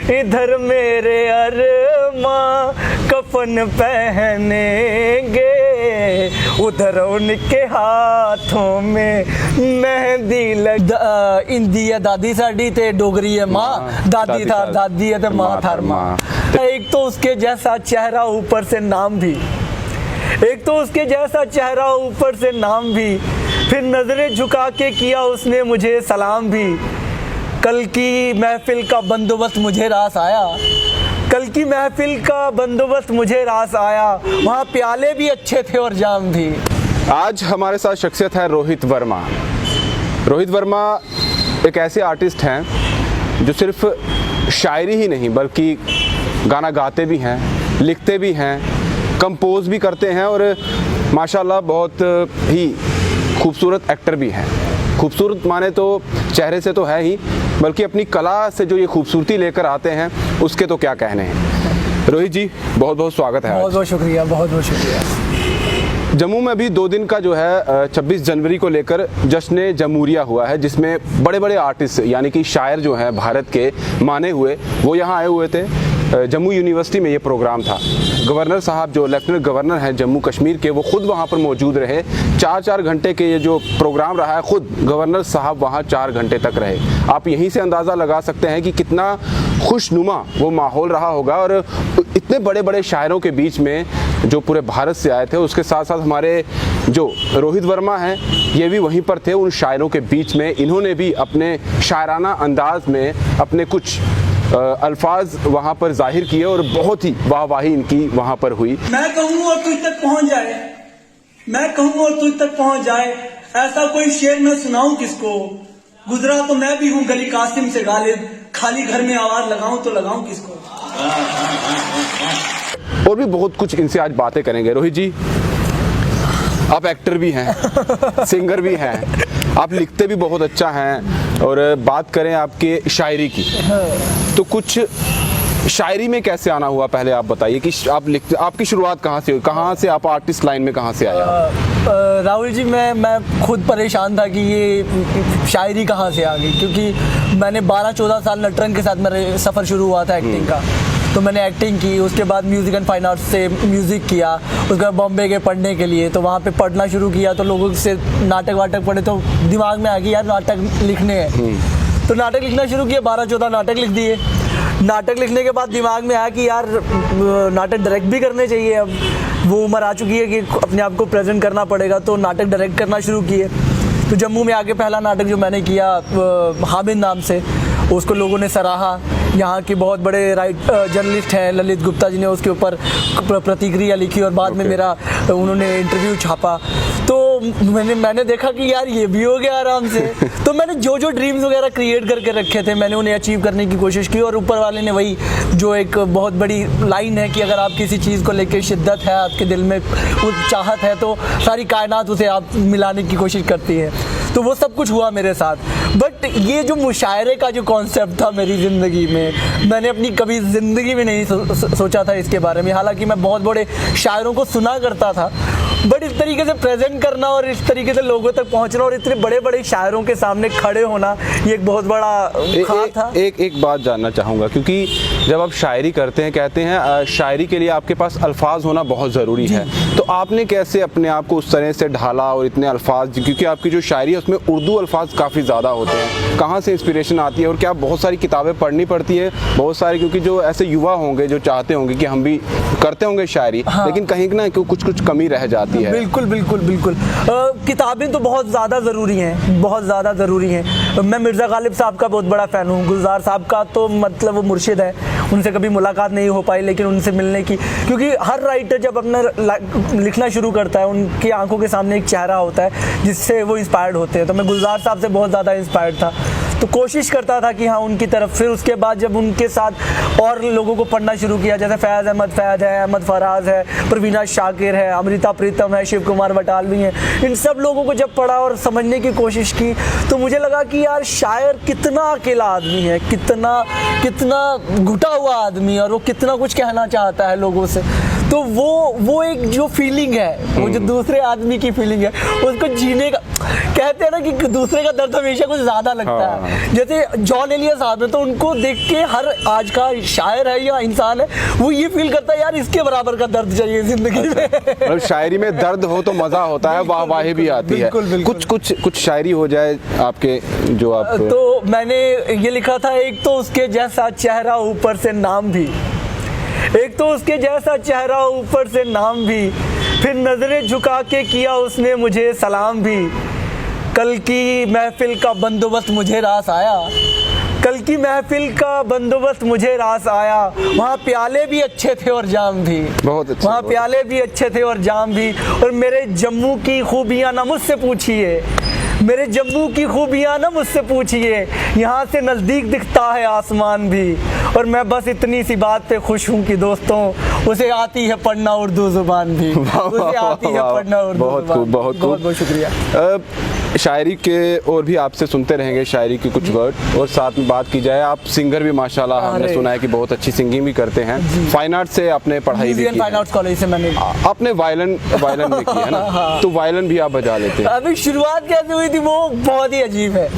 इधर मेरे अरमां कफन पहनेंगे, उधर उनके हाथों में मेहंदी लग। हिंदी है दादी साडी ते डोगरी है माँ, दादी था दादी है ते माँ थार माँ। एक तो उसके जैसा चेहरा ऊपर से नाम भी, एक तो उसके जैसा चेहरा ऊपर से नाम भी, फिर नजरें झुका के किया उसने मुझे सलाम भी। कल की महफिल का बंदोबस्त मुझे रास आया, कल की महफिल का बंदोबस्त मुझे रास आया, वहाँ प्याले भी अच्छे थे और जाम भी। आज हमारे साथ शख्सियत है रोहित वर्मा। रोहित वर्मा एक ऐसे आर्टिस्ट हैं जो सिर्फ शायरी ही नहीं बल्कि गाना गाते भी हैं, लिखते भी हैं, कंपोज भी करते हैं और माशाल्लाह बहुत ही खूबसूरत एक्टर भी हैं। खूबसूरत माने तो चेहरे से तो है ही, बल्कि अपनी कला से जो ये खूबसूरती लेकर आते हैं उसके तो क्या कहने हैं। रोहित जी बहुत बहुत स्वागत है। बहुत बहुत शुक्रिया, बहुत बहुत शुक्रिया। जम्मू में अभी 2 दिन का जो है 26 जनवरी को लेकर जश्न जमहूरिया हुआ है, जिसमें बड़े बड़े आर्टिस्ट यानी कि शायर जो हैं भारत के माने हुए वो यहाँ आए हुए थे। जम्मू यूनिवर्सिटी में ये प्रोग्राम था। गवर्नर साहब जो लेफ्टिनेंट गवर्नर हैं जम्मू कश्मीर के, वो खुद वहाँ पर मौजूद रहे। 4-4 घंटे के ये जो प्रोग्राम रहा है, खुद गवर्नर साहब वहाँ 4 घंटे तक रहे। आप यहीं से अंदाज़ा लगा सकते हैं कि कितना खुशनुमा वो माहौल रहा होगा। और इतने बड़े बड़े शायरों के बीच में जो पूरे भारत से आए थे, उसके साथ साथ हमारे जो रोहित वर्मा हैं ये भी वहीं पर थे उन शायरों के बीच में। इन्होंने भी अपने शायराना अंदाज में अपने कुछ अल्फाज वहाँ पर जाहिर किए और बहुत ही वाहवाही इनकी वहाँ पर हुई। मैं कहूँ और तुझ तक पहुँच जाए, मैं कहूँ और तुझ तक पहुँच जाए, ऐसा कोई शेर मैं सुनाऊं किसको। गुजरा तो मैं भी हूँ गली कासिम से गालिब, खाली घर में आवाज लगाऊं तो लगाऊं किसको। और भी बहुत कुछ इनसे आज बातें करेंगे। रोहित जी आप एक्टर भी हैं, सिंगर भी हैं, आप लिखते भी बहुत अच्छा हैं। और बात करें आपके शायरी की, तो कुछ शायरी में कैसे आना हुआ पहले आप बताइए कि आप लिखते, आपकी शुरुआत कहाँ से हुई, कहाँ से आप आर्टिस्ट लाइन में कहाँ से आया? राहुल जी मैं खुद परेशान था कि ये शायरी कहाँ से आ गई, क्योंकि मैंने 12-14 साल नटरंग के साथ मेरा सफ़र शुरू हुआ था एक्टिंग का। तो मैंने एक्टिंग की, उसके बाद म्यूज़िक एंड फाइन आर्ट्स से म्यूज़िक किया, उसके बाद बॉम्बे गए पढ़ने के लिए। तो वहाँ पे पढ़ना शुरू किया तो लोगों से नाटक वाटक पढ़े तो दिमाग में आ गई यार नाटक लिखने हैं। तो नाटक लिखना शुरू किया, 12-14 नाटक लिख दिए। नाटक लिखने के बाद दिमाग में आया कि यार नाटक डायरेक्ट भी करने चाहिए। अब वो उम्र आ चुकी है कि अपने आप को प्रेजेंट करना पड़ेगा, तो नाटक डायरेक्ट करना शुरू किए। तो जम्मू में आके पहला नाटक जो मैंने किया हामिद नाम से, उसको लोगों ने सराहा। यहाँ के बहुत बड़े जर्नलिस्ट हैं ललित गुप्ता जी ने उसके ऊपर प्रतिक्रिया लिखी और बाद में मेरा उन्होंने इंटरव्यू छापा। तो मैंने देखा कि यार ये भी हो गया आराम से। तो मैंने जो ड्रीम्स वगैरह क्रिएट करके रखे थे मैंने उन्हें अचीव करने की कोशिश की। और ऊपर वाले ने वही जो एक बहुत बड़ी लाइन है कि अगर आप किसी चीज़ को लेकर शिद्दत है, आपके दिल में वो चाहत है, तो सारी कायनात उसे आप मिलाने की कोशिश करती है। तो वो सब कुछ हुआ मेरे साथ। बट ये जो मुशायरे का जो कॉन्सेप्ट था मेरी ज़िंदगी में, मैंने अपनी कभी ज़िंदगी में नहीं सोचा था इसके बारे में। हालांकि मैं बहुत बड़े शायरों को सुना करता था, बट इस तरीके से प्रेजेंट करना और इस तरीके से लोगों तक पहुंचना और इतने बड़े बड़े शायरों के सामने खड़े होना, ये एक बहुत बड़ा ख़ास था। एक बात जानना चाहूँगा, क्योंकि जब आप शायरी करते हैं, कहते हैं शायरी के लिए आपके पास अल्फाज होना बहुत ज़रूरी है, तो आपने कैसे अपने आप को उस तरह से ढाला और इतने अल्फाज, क्योंकि आपकी जो शायरी है उसमें उर्दू अल्फाज काफ़ी ज़्यादा होते हैं, कहाँ से इंस्पिरेशन आती है? और क्या बहुत सारी किताबें पढ़नी पड़ती है? बहुत सारी, क्योंकि जो ऐसे युवा होंगे जो चाहते होंगे कि हम भी करते होंगे शायरी, हाँ। लेकिन कहीं ना कुछ कमी रह जाती है। बिल्कुल बिल्कुल बिल्कुल। किताबें तो बहुत ज़्यादा ज़रूरी हैं, बहुत ज़्यादा ज़रूरी हैं। मैं मिर्ज़ा गालिब साहब का बहुत बड़ा फ़ैन हूँ। गुलजार साहब का तो मतलब वो मुर्शिद है, उनसे कभी मुलाकात नहीं हो पाई, लेकिन उनसे मिलने की, क्योंकि हर राइटर जब अपना लिखना शुरू करता है उनकी आंखों के सामने एक चेहरा होता है जिससे वो इंस्पायर्ड होते हैं। तो मैं गुलजार साहब से बहुत ज़्यादा इंस्पायर्ड था, तो कोशिश करता था कि हाँ उनकी तरफ। फिर उसके बाद जब उनके साथ और लोगों को पढ़ना शुरू किया, जैसे फैज़ है, अहमद फराज है, परवीना शाकिर है, अमृता प्रीतम है, शिव कुमार बटालवी हैं, इन सब लोगों को जब पढ़ा और समझने की कोशिश की, तो मुझे लगा कि यार शायर कितना अकेला आदमी है, कितना घुटा हुआ आदमी, और वो कितना कुछ कहना चाहता है लोगों से। तो वो एक जो फीलिंग है, वो जो दूसरे आदमी की फीलिंग है, उसको जीने का, कहते हैं ना कि दूसरे का दर्द हमेशा कुछ ज्यादा लगता है। जैसे जॉन एलिया साहब है, तो उनको देख के हर आज का शायर है या इंसान है, वो ये फील करता है यार इसके बराबर का दर्द चाहिए जिंदगी में। मतलब शायरी में दर्द हो तो मजा होता है, वाहवाही भी आती है। कुछ शायरी हो जाए आपके जो आप। तो मैंने ये लिखा था, एक तो उसके जैसा चेहरा ऊपर से नाम भी, एक तो उसके जैसा चेहरा ऊपर से नाम भी, फिर नजरें झुका के किया उसने मुझे सलाम भी। कल की महफिल का बंदोबस्त मुझे रास आया, कल की महफिल का बंदोबस्त मुझे रास आया, वहाँ प्याले भी अच्छे थे और जाम भी, बहुत अच्छे, वहाँ प्याले भी अच्छे थे और जाम भी। और मेरे जम्मू की खूबियाँ ना मुझसे पूछिए, मेरे जम्मू की खूबियाँ ना मुझसे पूछिए, यहाँ से नज़दीक दिखता है आसमान भी। और मैं बस इतनी सी बात पे खुश हूँ कि दोस्तों उसे आती है पढ़ना उर्दू जुबान भी, उसे आती है पढ़ना उर्दू बहुत जुबान। खूब, बहुत खूब। बहुत शुक्रिया। शायरी के और भी आपसे सुनते रहेंगे शायरी के कुछ वर्ड, और साथ में बात की जाए, आप सिंगर भी माशाल्लाह हमने सुना है कि बहुत अच्छी सिंगिंग भी करते हैं। फाइन आर्ट से आपने पढ़ाई भी की फाइन आर्ट्स कॉलेज से मैंने आपने वायलिन में की है ना, तो वायलिन भी आप बजा लेते हैं। अभी शुरुआत कैसे हुई थी वो बहुत ही अजीब है।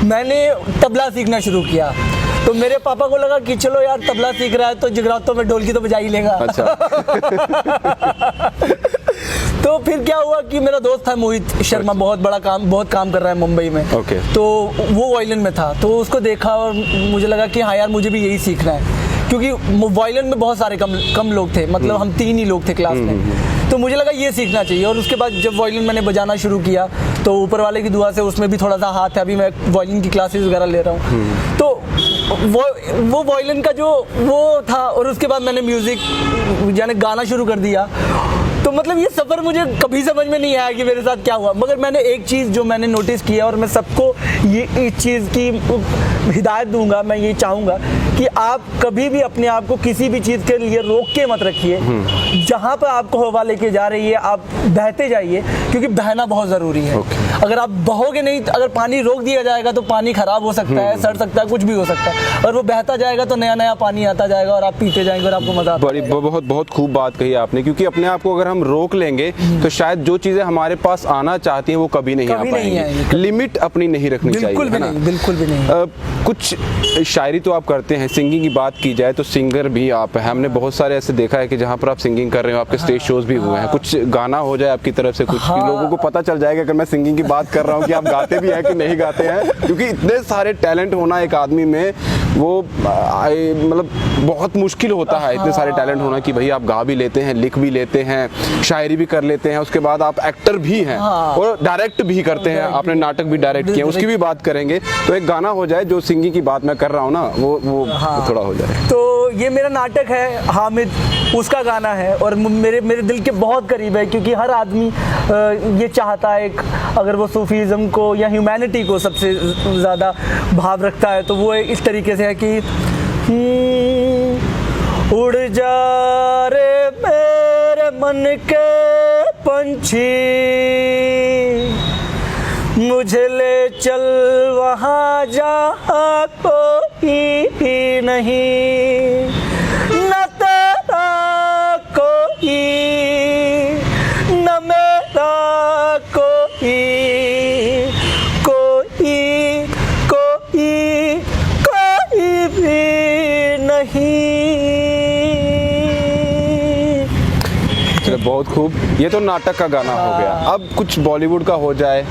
मैंने तबला सीखना शुरू किया, तो मेरे पापा को लगा कि चलो यार तबला सीख रहा है तो जगरातों में ढोलकी तो बजा ही लेगा। अच्छा। तो फिर क्या हुआ कि मेरा दोस्त था मोहित शर्मा, बहुत काम कर रहा है मुंबई में। Okay. तो वो वायलिन में था, तो उसको देखा और मुझे लगा कि हाँ यार मुझे भी यही सीखना है, क्योंकि वायलिन में बहुत सारे कम लोग थे, मतलब हम 3 ही लोग थे क्लास में। तो मुझे लगा ये सीखना चाहिए। और उसके बाद जब वायलिन मैंने बजाना शुरू किया, तो ऊपर वाले की दुआ से उसमें भी थोड़ा सा हाथ है, अभी मैं वायलिन की क्लासेस वगैरह ले रहा हूँ। तो वो वायलिन का जो वो था, और उसके बाद मैंने म्यूजिक यानी गाना शुरू कर दिया। तो मतलब ये सफ़र मुझे कभी समझ में नहीं आया कि मेरे साथ क्या हुआ, मगर मैंने एक चीज़ जो मैंने नोटिस किया, और मैं सबको ये इस चीज़ की हिदायत दूंगा, मैं ये चाहूँगा कि आप कभी भी अपने आप को किसी भी चीज़ के लिए रोक के मत रखिए। जहाँ पर आपको हवा लेके जा रही है आप बहते जाइए, क्योंकि बहना बहुत ज़रूरी है। अगर आप बहोगे नहीं, अगर पानी रोक दिया जाएगा तो पानी खराब हो सकता है, सड़ सकता है, कुछ भी हो सकता है। और वो बहता जाएगा तो नया नया पानी आता जाएगा और आप पीते जाएंगे और आपको मजा आता जाएगा। बहुत खूब बात कही आपने, क्योंकि अपने आप को अगर हम रोक लेंगे तो शायद जो चीजें हमारे पास आना चाहती हैं वो कभी नहीं आ पाएंगी। लिमिट अपनी नहीं रखनी चाहिए, बिल्कुल भी नहीं, बिल्कुल भी नहीं। कुछ शायरी तो आप करते हैं, सिंगिंग की बात की जाए तो सिंगर भी आप हैं। हमने बहुत सारे ऐसे देखा है कि जहाँ पर आप सिंगिंग कर रहे हो, आपके स्टेज शोज भी हुए हैं। कुछ गाना हो जाए आपकी तरफ से, कुछ लोगों को पता चल जाएगा अगर मैं सिंगिंग की बात कर रहा हूँ कि आप गाते भी हैं कि नहीं गाते हैं, क्योंकि इतने सारे टैलेंट होना एक आदमी में, वो मतलब बहुत मुश्किल होता है इतने सारे टैलेंट होना कि भाई आप गा भी लेते हैं, लिख भी लेते हैं, शायरी भी कर लेते हैं, उसके बाद आप एक्टर भी हैं और डायरेक्ट भी करते हैं। आपने नाटक भी डायरेक्ट किए, उसकी भी बात करेंगे। तो एक गाना हो जाए, जो सिंगिंग की बात मैं कर रहा हूँ ना, वो थोड़ा हो जाए। तो ये मेरा नाटक है हामिद, उसका गाना है, और मेरे दिल के बहुत करीब है, क्योंकि हर आदमी ये चाहता है, अगर वो सूफीज़म को या ह्यूमैनिटी को सबसे ज़्यादा भाव रखता है, तो वो इस तरीके से है कि उड़ जा रे मेरे मन के पंछी, मुझे ले चल वहाँ जहाँ कोई नहीं, न तेरा कोई न मेरा कोई, कोई कोई कोई भी नहीं। बहुत खूब, ये तो नाटक का गाना हो गया। अब कुछ बॉलीवुड का हो जाए,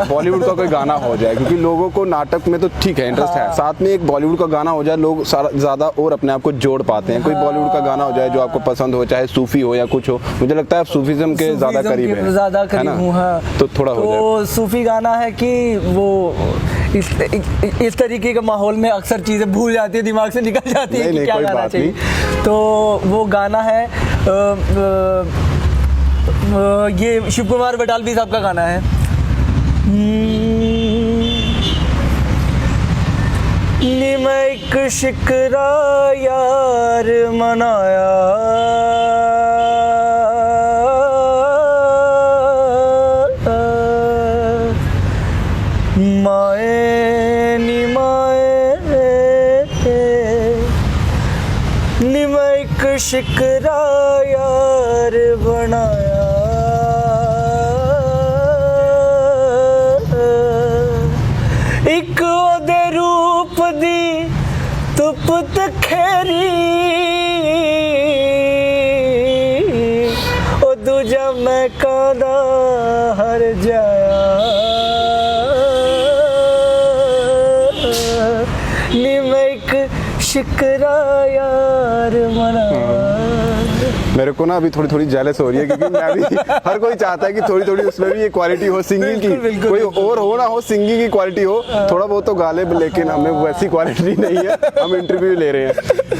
बॉलीवुड का कोई गाना हो जाए, क्योंकि लोगों को नाटक में तो ठीक है इंटरेस्ट है, साथ में एक बॉलीवुड का गाना हो जाए, लोग ज़्यादा और अपने आप को जोड़ पाते हैं। कोई बॉलीवुड का गाना हो जाए जो आपको पसंद हो, चाहे सूफी हो या कुछ हो। मुझे लगता है आप सूफीज़म के ज़्यादा करीब हैं, ज़्यादा करीब हूँ। हाँ, तो थोड़ा हो जाए। सूफी गाना है कि वो इस तरीके के माहौल में अक्सर चीज़ें भूल जाती है, दिमाग से निकल जाती है कि क्या गाना चाहिए। तो वो गाना है, ये शिव कुमार बटालवी साहब का गाना है। निमक शिकरा यार मनाया, निमक शिकरा यार बनाया, एक ओदे रूप दी तुप तखेरी, ओ दूजा मैं कादा हर जाया, निमक शिकरा यार बनाया। मेरे को ना अभी थोड़ी थोड़ी जेलस हो रही है, क्योंकि मैं भी हर कोई चाहता है कि थोड़ी थोड़ी उसमें भी ये क्वालिटी हो सिंगिंग की, बिल्कुल, कोई और हो ना हो, सिंगिंग की क्वालिटी हो थोड़ा बहुत तो गा ले, लेकिन हमें वैसी क्वालिटी नहीं है, हम इंटरव्यू ले रहे हैं।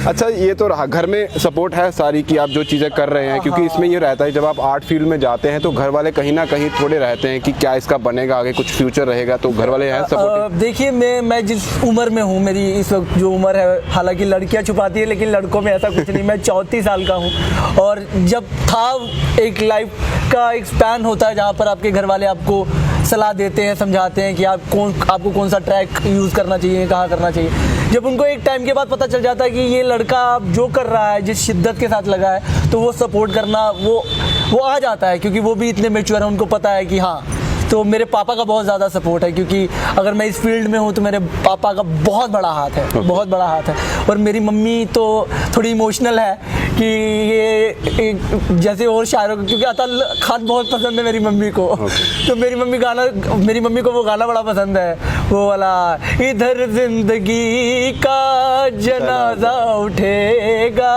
अच्छा, ये तो रहा, घर में सपोर्ट है सारी कि आप जो चीज़ें कर रहे हैं, क्योंकि इसमें ये रहता है जब आप आर्ट फील्ड में जाते हैं तो घर वाले कहीं ना कहीं थोड़े रहते हैं कि क्या इसका बनेगा आगे, कुछ फ्यूचर रहेगा, तो घर वाले हैं सपोर्ट? देखिए, मैं जिस उम्र में हूँ, मेरी इस वक्त जो उम्र है, हालांकि लड़कियाँ छुपाती है लेकिन लड़कों में ऐसा कुछ नहीं, मैं 34 साल का हूँ। और जब था एक लाइफ का एक स्पैन होता है जहाँ पर आपके घर वाले आपको सलाह देते हैं, समझाते हैं कि आपको कौन सा ट्रैक यूज़ करना चाहिए, कहाँ करना चाहिए। जब उनको एक टाइम के बाद पता चल जाता है कि ये लड़का जो कर रहा है, जिस शिद्दत के साथ लगा है, तो वो सपोर्ट करना वो आ जाता है, क्योंकि वो भी इतने मैच्योर हैं, उनको पता है कि हाँ। तो मेरे पापा का बहुत ज़्यादा सपोर्ट है, क्योंकि अगर मैं इस फील्ड में हूँ तो मेरे पापा का बहुत बड़ा हाथ है, बहुत बड़ा हाथ है। और मेरी मम्मी तो थोड़ी इमोशनल है कि ये जैसे और शायरों को, क्योंकि अतल खान बहुत पसंद है मेरी मम्मी को, तो मेरी मम्मी को वो गाना बड़ा पसंद है, वो वाला, इधर जिंदगी का जनाजा उठेगा,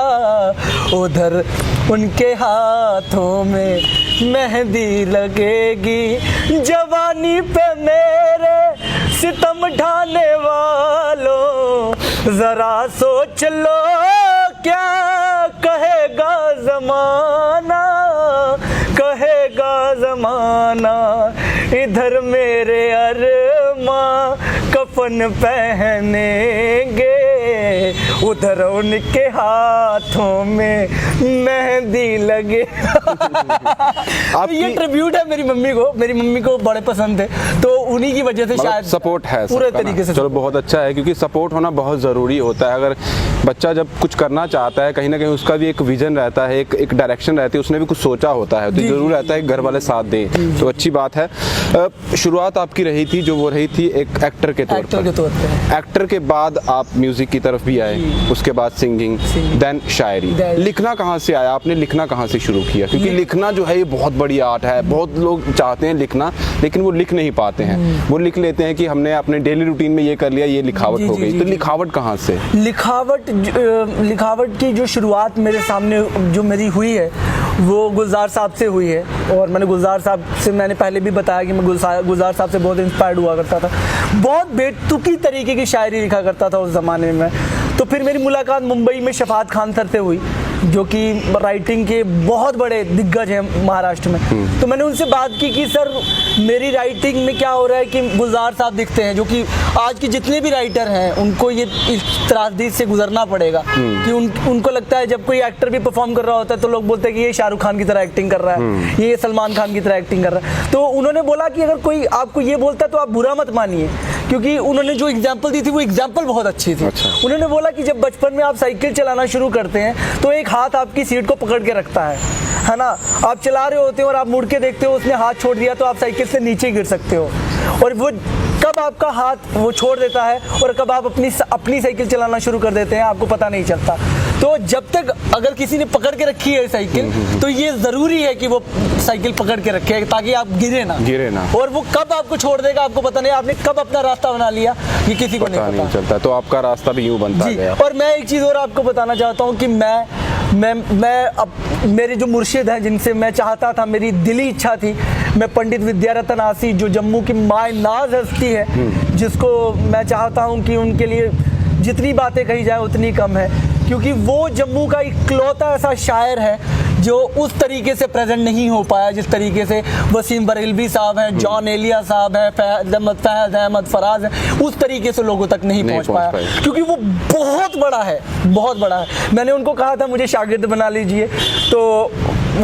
उधर उनके हाथों में मेहंदी लगेगी, जवानी पे मेरे सितम ढाने वालों, जरा सोच लो क्या कहेगा ज़माना, कहेगा ज़माना, इधर मेरे अरमां कफन पहनेंगे, उधर उनके हाथों में मेहंदी लगे। ये ट्रिब्यूट है मेरी मम्मी को बड़े पसंद है, तो उन्हीं की वजह से शायद सपोर्ट है पूरे तरीके से। चलो, बहुत अच्छा है, क्योंकि सपोर्ट होना बहुत ज़रूरी होता है। अगर बच्चा जब कुछ करना चाहता है, कहीं ना कहीं उसका भी एक विजन रहता है, एक डायरेक्शन रहती है, उसने भी कुछ सोचा होता है, तो जरूर रहता है कि घर वाले साथ दें, तो अच्छी बात है। शुरुआत आपकी रही थी जो वो रही थी एक एक्टर के तौर पर। एक्टर के बाद आप म्यूजिक की तरफ भी आए, उसके बाद सिंगिंग, देन शायरी। लिखना कहाँ से आया, आपने लिखना कहाँ से शुरू किया? क्योंकि लिखना जो है ये बहुत बड़ी आर्ट है, बहुत लोग चाहते हैं लिखना लेकिन वो लिख नहीं पाते हैं। वो लिख लेते हैं कि हमने अपने डेली रूटीन में ये कर लिया, ये लिखावट हो गई। तो लिखावट कहाँ से? लिखावट की जो शुरुआत मेरे सामने जो मेरी हुई है वो गुलजार साहब से हुई है। और मैंने गुलजार साहब से, मैंने पहले भी बताया कि मैं गुलजार साहब से बहुत इंस्पायर्ड हुआ करता था, बहुत बेतुकी तरीके की शायरी लिखा करता था उस ज़माने में। तो फिर मेरी मुलाकात मुंबई में शफात खान सर से हुई, जो कि राइटिंग के बहुत बड़े दिग्गज हैं महाराष्ट्र में। तो मैंने उनसे बात की कि सर मेरी राइटिंग में क्या हो रहा है कि गुलजार साहब दिखते हैं, जो कि आज के जितने भी राइटर हैं उनको ये इस त्रासदी से गुजरना पड़ेगा कि उनको लगता है जब कोई एक्टर भी परफॉर्म कर रहा होता है तो लोग बोलते हैं कि ये शाहरुख खान की तरह एक्टिंग कर रहा है, ये सलमान खान की तरह एक्टिंग कर रहा है। तो उन्होंने बोला कि अगर कोई आपको ये बोलता है तो आप बुरा मत मानिए, क्योंकि उन्होंने जो एग्जाम्पल दी थी वो एग्जाम्पल बहुत अच्छी थी। उन्होंने बोला कि जब बचपन में आप साइकिल चलाना शुरू करते हैं तो एक हाथ आपकी सीट को पकड़ के रखता है ना, आप चला रहे होते हो और आप मुड़ के देखते हो उसने हाथ छोड़ दिया तो आप साइकिल से नीचे गिर सकते हो, और वो कब आपका हाथ वो छोड़ देता है और कब आप अपनी साइकिल चलाना शुरू कर देते हैं आपको पता नहीं चलता। तो जब तक अगर किसी ने पकड़ के रखी है साइकिल तो ये ज़रूरी है कि वो साइकिल पकड़ के रखे ताकि आप गिरे ना। और वो कब आपको छोड़ देगा आपको पता नहीं, आपने कब अपना रास्ता बना लिया ये किसी को नहीं चलता। तो आपका रास्ता भी यूँ बनता गया। और मैं एक चीज़ और आपको बताना चाहता हूँ कि मैं अब मेरे जो मुर्शिद हैं जिनसे मैं चाहता था, मेरी दिली इच्छा थी, मैं पंडित विद्यारतन आसी जो जम्मू की माए नाज हस्ती है, जिसको मैं चाहता हूँ कि उनके लिए जितनी बातें कही जाए उतनी कम है, क्योंकि वो जम्मू का इकलौता ऐसा शायर है जो उस तरीके से प्रेजेंट नहीं हो पाया जिस तरीके से वसीम बरेलवी साहब हैं, जॉन एलिया साहब हैं, फैज़ अहमद फराज हैं, उस तरीके से लोगों तक नहीं पहुंच पाया, क्योंकि वो बहुत बड़ा है। मैंने उनको कहा था मुझे शागिर्द बना लीजिए, तो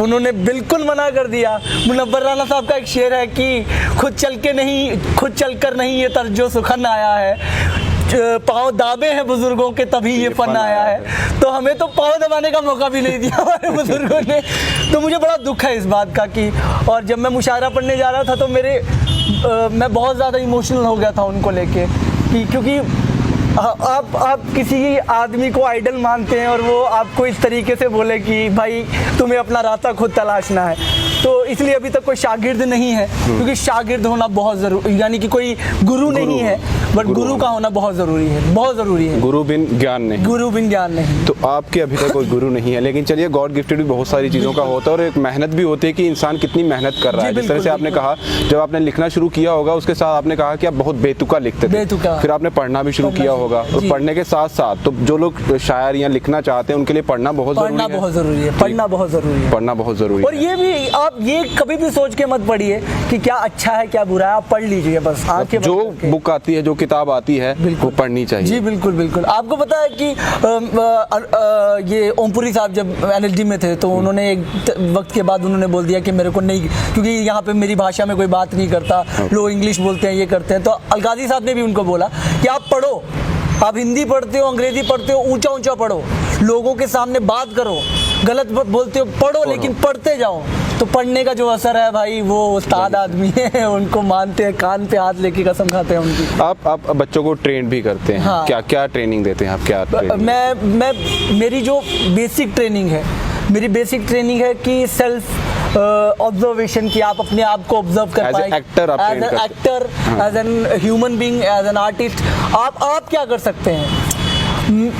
उन्होंने बिल्कुल मना कर दिया। मुनव्वर राना साहब का एक शेर है कि खुद चलकर नहीं ये तर्जो सुखन आया है, पाँव दाबे हैं बुजुर्गों के तभी ये फन आया है। तो हमें तो पाँव दबाने का मौका भी नहीं दिया हमारे बुजुर्गों ने। तो मुझे बड़ा दुख है इस बात का कि, और जब मैं मुशायरा पढ़ने जा रहा था तो मैं बहुत ज़्यादा इमोशनल हो गया था उनको लेके कि, क्योंकि आप किसी आदमी को आइडल मानते हैं और वो आपको इस तरीके से बोले कि भाई तुम्हें अपना रास्ता खुद तलाशना है। तो इसलिए अभी तक कोई शागिर्द नहीं है, क्योंकि शागिर्द होना बहुत ज़रूरी, यानी कि कोई गुरु नहीं है, बट गुरु का होना बहुत ज़रूरी है, बहुत ज़रूरी है। गुरु बिन ज्ञान नहीं, गुरु बिन ज्ञान नहीं। तो आपके अभी तक कोई गुरु नहीं है, लेकिन चलिए गॉड गिफ्टेड भी बहुत सारी चीज़ों का होता है और एक मेहनत भी होती है कि इंसान कितनी मेहनत कर रहा है। जिस तरह से आपने कहा जब आपने लिखना शुरू किया होगा उसके साथ आपने कहा कि आप बहुत बेतुका लिखते थे, फिर आपने पढ़ना भी शुरू किया होगा, और पढ़ने के साथ साथ तो जो लोग शायर या लिखना चाहते हैं उनके लिए पढ़ना बहुत ज़रूरी है, पढ़ना बहुत ज़रूरी है, पढ़ना बहुत ज़रूरी है। और ये भी आप ये कभी भी सोच के मत पढ़िए कि क्या अच्छा है क्या बुरा है, आप पढ़ लीजिए बस आंखें बंद जो करके। बुक आती है, जो किताब आती है वो पढ़नी चाहिए। जी बिल्कुल बिल्कुल। आपको पता है कि ये ओमपुरी साहब जब एनएलडी में थे तो उन्होंने एक वक्त के बाद उन्होंने बोल दिया कि मेरे को नहीं, क्योंकि यहाँ पे मेरी भाषा में कोई बात नहीं करता, लोग इंग्लिश बोलते हैं, ये करते हैं। तो अलगाजी साहब ने भी उनको बोला कि आप पढ़ो, आप हिंदी पढ़ते हो, अंग्रेजी पढ़ते हो, ऊंचा ऊंचा पढ़ो, लोगों के सामने बात करो, गलत बोलते हो पढ़ो, लेकिन पढ़ते जाओ। तो पढ़ने का जो असर है भाई, वो उस्ताद आदमी है, उनको मानते हैं, कान पे हाथ लेके कसम खाते हैं उनकी। आप बच्चों को ट्रेन भी करते हैं। हाँ। क्या क्या ट्रेनिंग देते हैं आप? क्या मैं मेरी जो बेसिक ट्रेनिंग है, मेरी बेसिक ट्रेनिंग है कि सेल्फ ऑब्जर्वेशन, की आप अपने आप को ऑब्जर्व कर पाए, as an actor, as an human being, as an artist. आप क्या कर सकते हैं?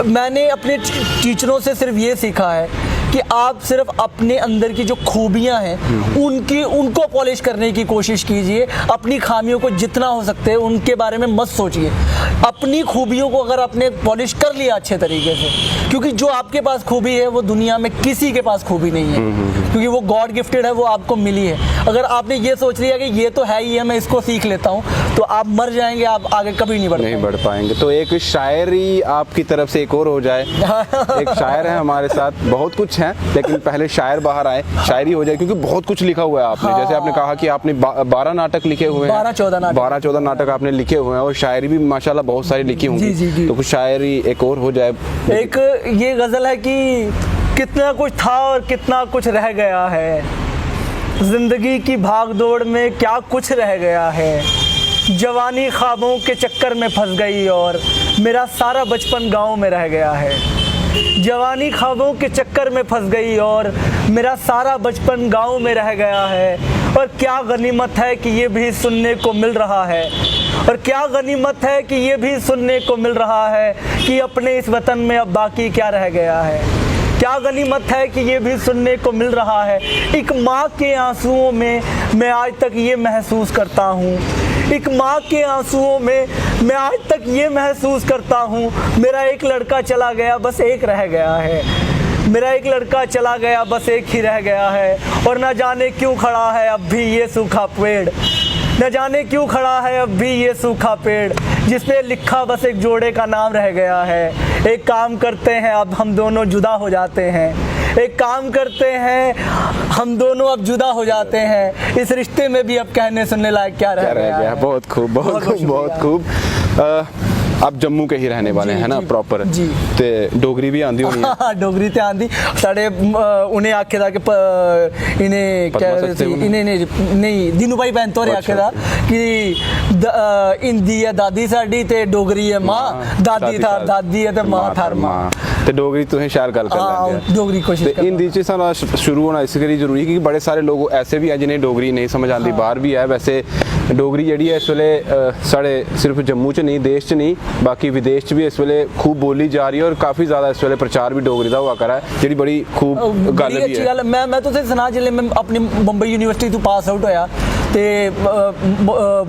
मैंने अपने टीचरों से सिर्फ ये सीखा है कि आप सिर्फ अपने अंदर की जो खूबियां हैं उनको पॉलिश करने की कोशिश कीजिए। अपनी खामियों को जितना हो सकते हैं उनके बारे में मत सोचिए। अपनी खूबियों को अगर आपने पॉलिश कर लिया अच्छे तरीके से, क्योंकि जो आपके पास खूबी है वो दुनिया में किसी के पास खूबी नहीं है, क्योंकि वो गॉड गिफ्टेड है, वो आपको मिली है। अगर आपने ये सोच लिया कि ये तो है ही है, मैं इसको सीख लेता हूँ, तो आप मर जाएंगे, आप आगे कभी नहीं बढ़ पाएंगे। तो एक शायरी आपकी तरफ से एक और हो जाए। एक शायर है हमारे साथ, बहुत कुछ है, लेकिन पहले शायर बाहर आए, शायरी हो जाए, क्योंकि बहुत कुछ लिखा हुआ है आपने। जैसे आपने कहा कि आपने 12 नाटक लिखे हुए हैं, 12-14 नाटक आपने लिखे हुए हैं, और शायरी भी माशाल्लाह बहुत सारी लिखी होंगी। तो कुछ शायरी एक और हो जाए। एक ये गजल है कि कितना कुछ था और कितना कुछ रह गया है, जिंदगी की भागदौड़ में क्या कुछ रह गया है, जवानी ख्वाबों के चक्कर में फंस गई और मेरा सारा बचपन गाँव में रह गया है। जवानी ख्वाबों के चक्कर में फंस गई और मेरा सारा बचपन गाँव में रह गया है। और क्या गनीमत है कि ये भी सुनने को मिल रहा है, और क्या गनीमत है कि ये भी सुनने को मिल रहा है कि अपने इस वतन में अब बाकी क्या रह गया है। क्या गनीमत है कि ये भी सुनने को मिल रहा है। एक माँ के आंसुओं में मैं आज तक ये महसूस करता हूँ, एक माँ के आंसुओं में मैं आज तक ये महसूस करता हूँ, मेरा एक लड़का चला गया बस एक रह गया है, मेरा एक लड़का चला गया बस एक ही रह गया है। और न जाने क्यों खड़ा है अब भी ये सूखा पेड़, न जाने क्यों खड़ा है अब भी ये सूखा पेड़, जिसपे लिखा बस एक जोड़े का नाम रह गया है। एक काम करते हैं अब हम दोनों जुदा हो जाते हैं, एक काम करते हैं हम दोनों अब जुदा हो जाते हैं, इस रिश्ते में भी अब कहने सुनने लायक क्या रह गया है। बहुत खूब, बहुत खूब, बहुत खूब। आप जम्मू के ही रहने वाले हैं ना प्रॉपर? जी। ते डोगरी भी आंदी होनी है? डोगरी ते आंदी साढ़े उन्हें आखे था कि इन्हें नहीं दीनू भाई बहन तोरे आखे था कि हिंदी है दादी साडी ते डोगरी है माँ, दादी थार दादी है ते माँ थार माँ। ते डोगरी तुसें शैल गल कर लैंदे हैं। डोगरी कोशिश ते हिंदी च सारा शुरू होना इस करी जरूरी क्योंकि बड़े सारे लोग ऐसे भी है जिन्हें डोगरी नहीं समझ आती, बाहर भी है। वैसे डोगरी जिहड़ी है इस वेले साढ़े सिर्फ जम्मू च नहीं देश च नहीं बाकी विदेश च भी इस वेले खूब बोली जा रही है और काफ़ी ज़्यादा इस वेले प्रचार भी डोगरी का हुआ करा है, जिहड़ी बड़ी खूब गल भी है। मैं तुसें सना जिसले मैं अपनी मुंबई यूनिवर्सिटी तो पास आउट होया ते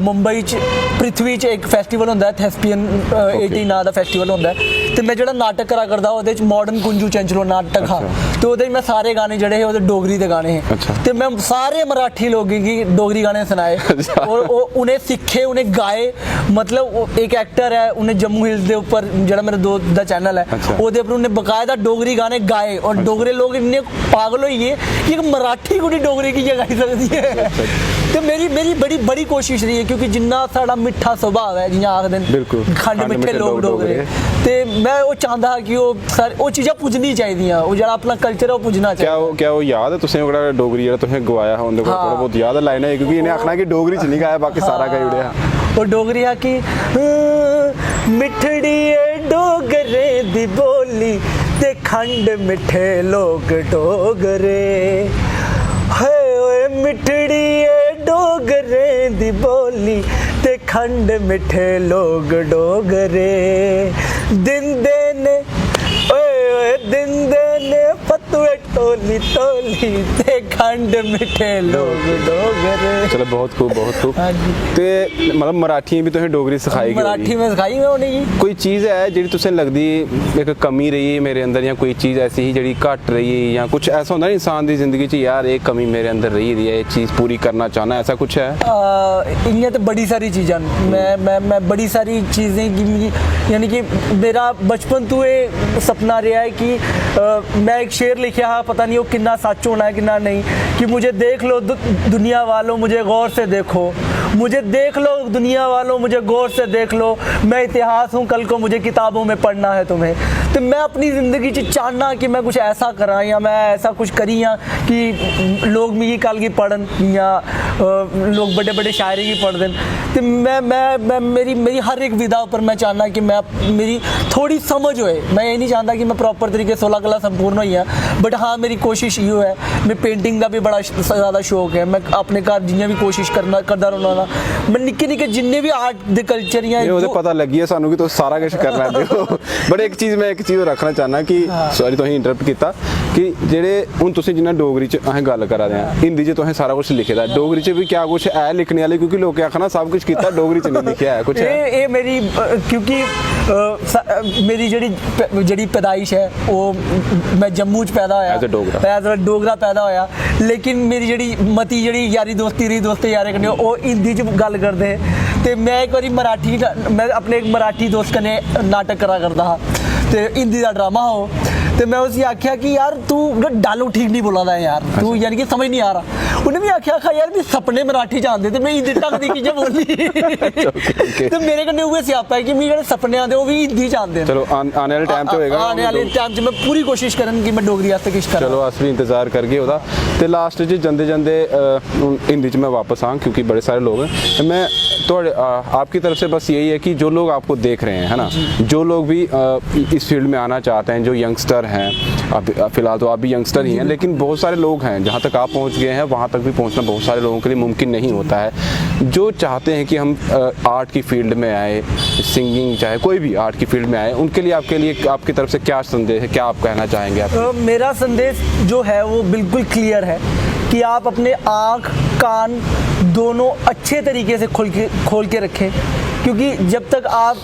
मुंबई च पृथ्वी च एक फेस्टिवल होंदा है थेस्पियन 80 नां दा फेस्टिवल होंदा है ते मैं जेह्ड़ा नाटक करा करदा ओहदे च मॉडर्न कुंजू चंचलो नाटक हा ते ओहदे च मैं सारे गाने जेह्ड़े हे ओहदे डोगरी दे गाने हे ते मैं सारे मराठी लोगों की डोगरी गाने सुनाए और उन्हें सीखे उन्हें गाए। मतलब एक एक्टर है उन्हें जम्मू हिल्स दे ऊपर जेह्ड़ा मेरे दोस्त दा चैनल है ओहदे उप्पर उन्हें बकायदा डोगरी गाने गाए और डोगरे लोग इन्ने पागल होई गे कि मराठी कुड़ी डोगरी की गाई सकदी है। ਤੇ ਮੇਰੀ ਬੜੀ ਕੋਸ਼ਿਸ਼ ਰਹੀ ਹੈ ਕਿਉਂਕਿ ਜਿੰਨਾ ਸਾਡਾ ਮਿੱਠਾ ਸੁਭਾਅ ਹੈ ਜਿਵੇਂ ਆਖਦੇ ਨੇ ਬਿਲਕੁਲ ਖੰਡ ਮਿੱਠੇ ਲੋਕ ਡੋਗਰੇ ਤੇ ਮੈਂ ਉਹ ਚਾਹੁੰਦਾ ਕਿ ਉਹ ਚੀਜ਼ਾਂ ਪੁੱਜਣੀ ਚਾਹੀਦੀਆਂ ਉਹ ਜਿਹੜਾ ਆਪਣਾ ਕਲਚਰ ਹੈ ਉਹ ਪੁੱਜਣਾ ਚਾਹੀਦਾ क्या वो याद है तुसें ओकड़ा डोगरी जेह्ड़ा तुसें गवाया हा उंदे कोल थोड़ा बहुत याद है लाइन है क्योंकि इन्हें आखना कि डोगरी च नहीं गाया बाकी सारा गाई उड़ेआ ਉਹ ਡੋਗਰੀ ਆ ਕਿ ਮਿੱਠੜੀ ਏ ਡੋਗਰੇ ਦੀ ਬੋਲੀ ਤੇ ਖੰਡ ਮਿੱਠੇ ਲੋਕ ਡੋਗਰੇ ਹਾਏ ਓਏ ਮਿੱਠੜੀ ਏ ਡੋਗਰੇ ਦੀ ਬੋਲੀ ਤੇ ਖੰਡ ਮਿੱਠੇ ਲੋਕ ਡੋਗਰੇ ਦਿੰਦੇ ਨੇ ਓਏ ਦਿੰਦੇ ਨੇ ਪਤਵੇ ਟੋਲੀ ਟੋਲੀ ਤੇ ਖੰਡ ਮਿੱਠੇ ਲੋਕ ਡੋਗਰੇ चलो बहुत खूब हाँ जी। ते मतलब मराठी भी तुसें डोगरी सिखाई गई मराठी में सिखाई मैं उन्हें जी कोई चीज़ है जी तुसें लगदी एक कमी रही है मेरे अंदर या कोई चीज़ ऐसी ही जी घट रही है या कुछ ऐसा होता है इंसान की जिंदगी च यार एक कमी मेरे अंदर रही है ये चीज़ पूरी करना चाहना ऐसा कुछ है इ'यां तो बड़ी सारी चीज़ां मैं बड़ी सारी चीज़ें यानी कि मेरा बचपन तो ये सपना रहा है कि मैं एक शेर लिखा है पता नहीं वो कितना सच होना है कितना नहीं कि मुझे देख लो दुनिया वालों मुझे गौर से देखो मुझे देख लो दुनिया वालों मुझे गौर से देख लो मैं इतिहास हूँ कल को मुझे किताबों में पढ़ना है तुम्हें तो मैं अपनी ज़िंदगी च चाहना कि मैं कुछ ऐसा करा या मैं ऐसा कुछ करी या कि लोग मिगी कल की पढ़न या लोग बड़े बड़े शायरी की पढ़ दें तो मैं मेरी हर एक विधा पर मैं चाहना कि मैं मेरी थोड़ी समझ होए मैं ये नहीं चाहता कि मैं प्रॉपर तरीके 16 क्लास संपूर्ण होई है बट हाँ मेरी कोशिश यो है मैं पेंटिंग का भी बड़ा ज़्यादा शौक है मैं अपने घर जिन्हें भी कोशिश करदा रौह्ना ना मैं निक्के जिन्ने भी आर्ट दे कल्चर या पता लगी है सानू कि तुस सारा कुछ करना देखो बट एक चीज़ रखना चाहना कि सॉरी तुसीं इंटरप्ट किया कि जेह्ड़े हुण तुसीं जिन्ना डोगरी च असें गल करा दे आं हिंदी च तुसें सारा कुछ लिखे दा डोगरी च भी क्या कुछ है लिखने वाले क्योंकि लोकें आखना सब कुछ किया डोगरी च नहीं लिखा है कुछ है ये मेरी क्योंकि मेरी जेह्ड़ी पैदाइश है वो मैं जम्मू च पैदा होया एज अ डोगरा पैदा होया लेकिन मेरी जेह्ड़ी मती जेह्ड़ी यारी दोस्ती यारें कन्नै ओह् हिंदी च गल करदे ते मैं एक बारी मराठी मैं अपने एक मराठी दोस्त कन्नै नाटक करा करदा हा ते हिंदी दा ड्रामा हो तो मैं उसी आख्या कि यार तू डायलॉग ठीक नहीं बोला था यार तू यानी कि समझ नहीं आ रहा उन्हें भी आख्या यार भी सपने मराठी जानते थे मैं हिंदी तक दी की बोली तो मेरे कन्नै उहे स्यापा है कि मैं जेह्ड़े सपने आंदे ओह् भी हिंदी जानते चलो आने वाले टाइम च होएगा आने वाले टाइम च मैं पूरी कोशिश करन कि मैं डोगरी आस्तै किश करां चलो अस भी इंतजार करगे ओह्दा ते लास्ट च जंदे जंदे हिंदी च मैं वापस आऊँ क्योंकि बड़े सारे लोग हैं मैं तो आपकी तरफ से बस यही है कि जो लोग आपको देख रहे हैं है ना जो लोग भी इस फील्ड में आना चाहते हैं जो यंगस्टर हैं फिलहाल तो आप भी यंगस्टर ही हैं लेकिन बहुत सारे लोग हैं जहाँ तक आप पहुँच गए हैं वहाँ तक भी पहुँचना बहुत सारे लोगों के लिए मुमकिन नहीं होता है जो चाहते हैं कि हम आर्ट की फील्ड में आए सिंगिंग चाहे कोई भी आर्ट की फील्ड में आए उनके लिए आपकी तरफ से क्या संदेश है क्या आप कहना चाहेंगे आप मेरा संदेश जो है वो बिल्कुल क्लियर है कि आप अपने आँख कान दोनों अच्छे तरीके से खोल के रखें क्योंकि जब तक आप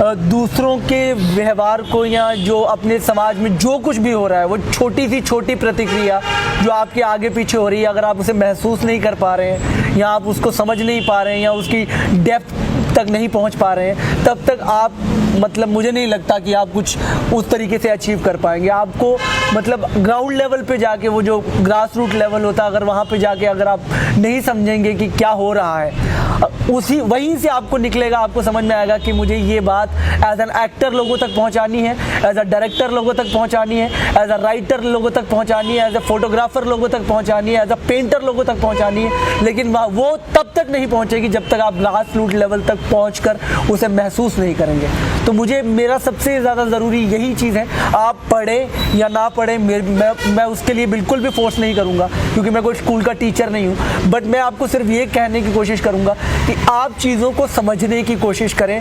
दूसरों के व्यवहार को या जो अपने समाज में जो कुछ भी हो रहा है वो छोटी सी छोटी प्रतिक्रिया जो आपके आगे पीछे हो रही है अगर आप उसे महसूस नहीं कर पा रहे हैं या आप उसको समझ नहीं पा रहे हैं या उसकी डेप्थ तक नहीं पहुंच पा रहे हैं तब तक आप मतलब मुझे नहीं लगता कि आप कुछ उस तरीके से अचीव कर पाएंगे आपको मतलब ग्राउंड लेवल पे जाके वो जो ग्रास रूट लेवल होता है अगर वहाँ पे जाके अगर आप नहीं समझेंगे कि क्या हो रहा है वहीं से आपको निकलेगा आपको समझ में आएगा कि मुझे ये बात एज एन एक्टर लोगों तक पहुंचानी है एज अ डायरेक्टर लोगों तक पहुंचानी है एज अ राइटर लोगों तक पहुंचानी है एज अ फोटोग्राफर लोगों तक पहुंचानी है एज अ पेंटर लोगों तक पहुंचानी है लेकिन वो तब तक नहीं पहुंचेगी जब तक आप ग्रास रूट लेवल तक पहुंचकर उसे महसूस नहीं करेंगे तो मुझे मेरा सबसे ज़्यादा ज़रूरी यही चीज़ है आप पढ़ें या ना पढ़ें मैं उसके लिए बिल्कुल भी फोर्स नहीं करूँगा क्योंकि मैं कोई स्कूल का टीचर नहीं हूँ बट मैं आपको सिर्फ ये कहने की कोशिश करूँगा कि आप चीज़ों को समझने की कोशिश करें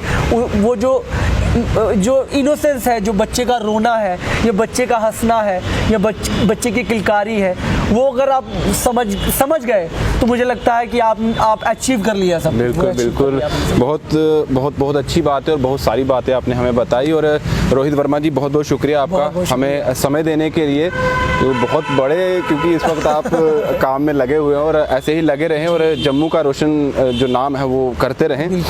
वो जो इनोसेंस है जो बच्चे का रोना है या बच्चे का हंसना है या बच्चे की किलकारी है वो अगर आप समझ गए तो मुझे लगता है कि आप अचीव कर लिया सब बिल्कुल बहुत अच्छी बात है और बहुत सारी बातें आपने हमें बताई और रोहित वर्मा जी बहुत बहुत शुक्रिया आपका हमें समय देने के लिए बहुत बड़े क्योंकि इस वक्त आप काम में लगे हुए हैं और ऐसे ही लगे रहें और जम्मू का रोशन जो नाम है वो करते रहें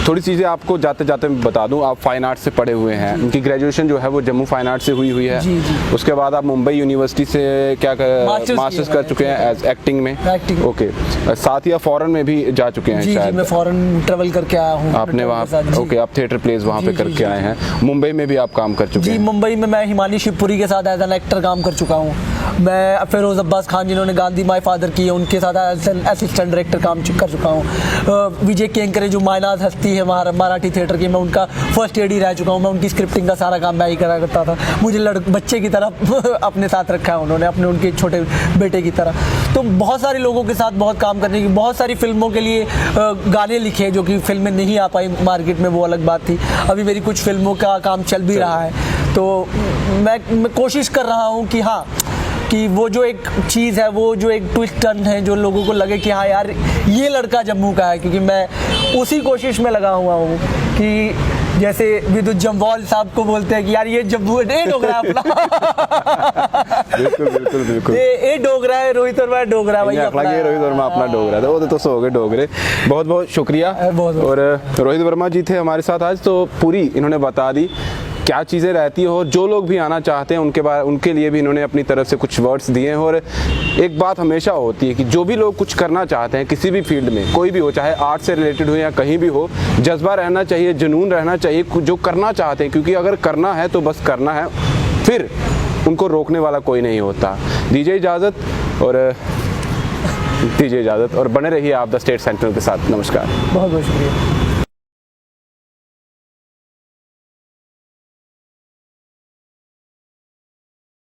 थोड़ी चीज़ें आपको जाते जाते बता दूं आप फाइन आर्ट से पढ़े हुए हैं उनकी ग्रेजुएशन जो है वो जम्मू फाइन आर्ट से हुई है जी। उसके बाद आप मुंबई यूनिवर्सिटी से क्या मास्टर्स कर चुके हैं एज एक्टिंग में? एक्टिंग। ओके, साथ ही आप फॉरेन में भी जा चुके हैं जी जी, शायद? मैं फॉरेन ट्रेवल करके आया हूँ आपने वहाँ, ओके, आप थिएटर प्लेस वहाँ पे जी, करके जी, आए हैं। मुंबई में भी आप काम कर चुके जी, हैं? मुंबई में मैं हिमानी शिवपुरी के साथ एज एन एक्टर काम कर चुका हूँ। मैं फिरोज अब्बास खान जिन्होंने गांधी माय फादर की है उनके साथ एज एन असिस्टेंट डायरेक्टर काम कर चुका हूँ। विजय केंकरे जो मायनाज हस्ती है मराठी थिएटर की, मैं उनका फर्स्ट एड ही रह चुका हूँ। मैं उनकी स्क्रिप्टिंग का सारा काम मैं ही करा करता था। मुझे बच्चे की तरह अपने साथ रखा है उन्होंने, अपने उनके छोटे बेटे की तरह। तो बहुत सारे लोगों के साथ बहुत काम करने की, बहुत सारी फिल्मों के लिए गाने लिखे जो कि फिल्में नहीं आ पाई मार्केट में, वो अलग बात थी। अभी मेरी कुछ फिल्मों का काम चल भी रहा है, तो मैं कोशिश कर रहा हूँ कि हाँ, कि वो जो एक चीज़ है, वो जो एक ट्विस्ट टर्न है, जो लोगों को लगे कि हाँ यार ये लड़का जम्मू का है, क्योंकि मैं उसी कोशिश में लगा हुआ हूँ कि जैसे विद्युत जम्वाल साहब को बोलते हैं कि यार ये जम्मू है, डोगरा अपना। बिल्कुल बिल्कुल बिल्कुल, ये डोगरा है, रोहित वर्मा डोगरा भाई अपना। रोहित वर्मा अपना डोगरा था, वो तो सो हो गए डोगरे। बहुत बहुत शुक्रिया। और रोहित वर्मा जी थे हमारे साथ आज, तो पूरी इन्होंने बता दी क्या चीज़ें रहती हैं, और जो लोग भी आना चाहते हैं उनके लिए भी इन्होंने अपनी तरफ से कुछ वर्ड्स दिए हैं। और एक बात हमेशा होती है कि जो भी लोग कुछ करना चाहते हैं किसी भी फील्ड में, कोई भी हो, चाहे आर्ट से रिलेटेड हो या कहीं भी हो, जज्बा रहना चाहिए, जुनून रहना चाहिए जो करना चाहते हैं, क्योंकि अगर करना है तो बस करना है, फिर उनको रोकने वाला कोई नहीं होता। दीजिए इजाज़त और बने रहिए आप द स्टेट सेंट्रल के साथ। नमस्कार। बहुत बहुत शुक्रिया।